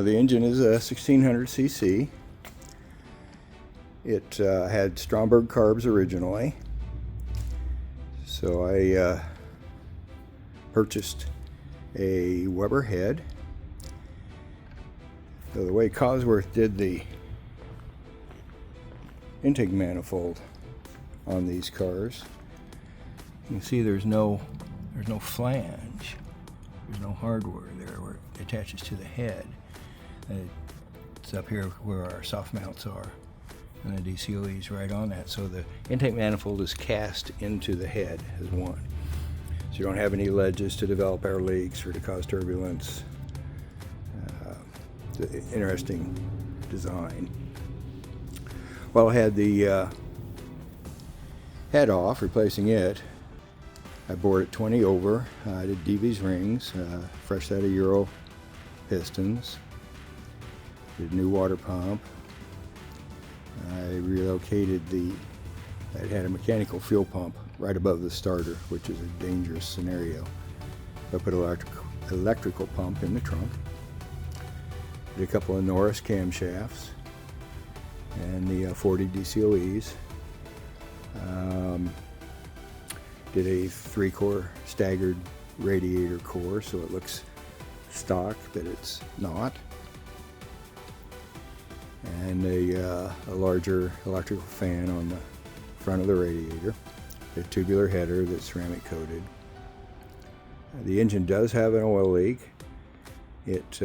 The engine is a 1600 cc. It had Stromberg carbs originally, so I purchased a Weber head. So the way Cosworth did the intake manifold on these cars, you can see there's no flange, there's no hardware there where it attaches to the head. It's up here where our soft mounts are, and the DCOE is right on that. So the intake manifold is cast into the head as one. So you don't have any ledges to develop air leaks or to cause turbulence. Interesting design. Well, I had the head off, replacing it. I bored it 20 over. I did DV's rings, fresh set of Euro pistons. Did a new water pump. I relocated it had a mechanical fuel pump right above the starter, which is a dangerous scenario. I put an electrical pump in the trunk. Did a couple of Norris camshafts and the 40 DCOEs. Did a 3-core staggered radiator core, so it looks stock, but it's not. And a larger electrical fan on the front of the radiator. A tubular header that's ceramic coated. The engine does have an oil leak. It,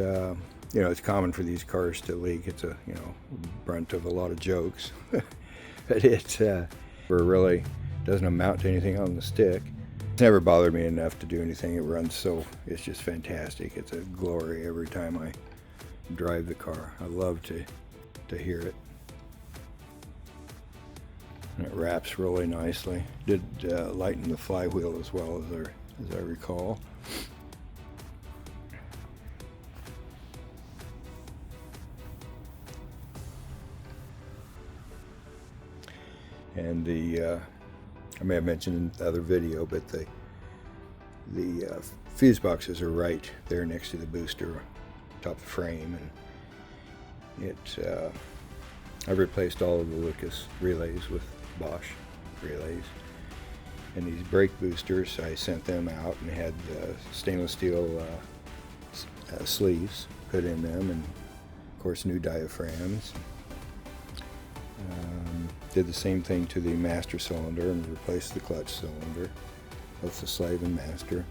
it's common for these cars to leak. It's a, brunt of a lot of jokes. But it really doesn't amount to anything on the stick. It's never bothered me enough to do anything. It runs so, it's just fantastic. It's a glory every time I drive the car. I love to hear it. And it wraps really nicely. Did lighten the flywheel as well, as I recall. And I may have mentioned in the other video, but the fuse boxes are right there next to the booster, top of the frame, and I've replaced all of the Lucas relays with Bosch relays. And these brake boosters, I sent them out and had stainless steel sleeves put in them, and of course new diaphragms. Did the same thing to the master cylinder and replaced the clutch cylinder, both the slave and master.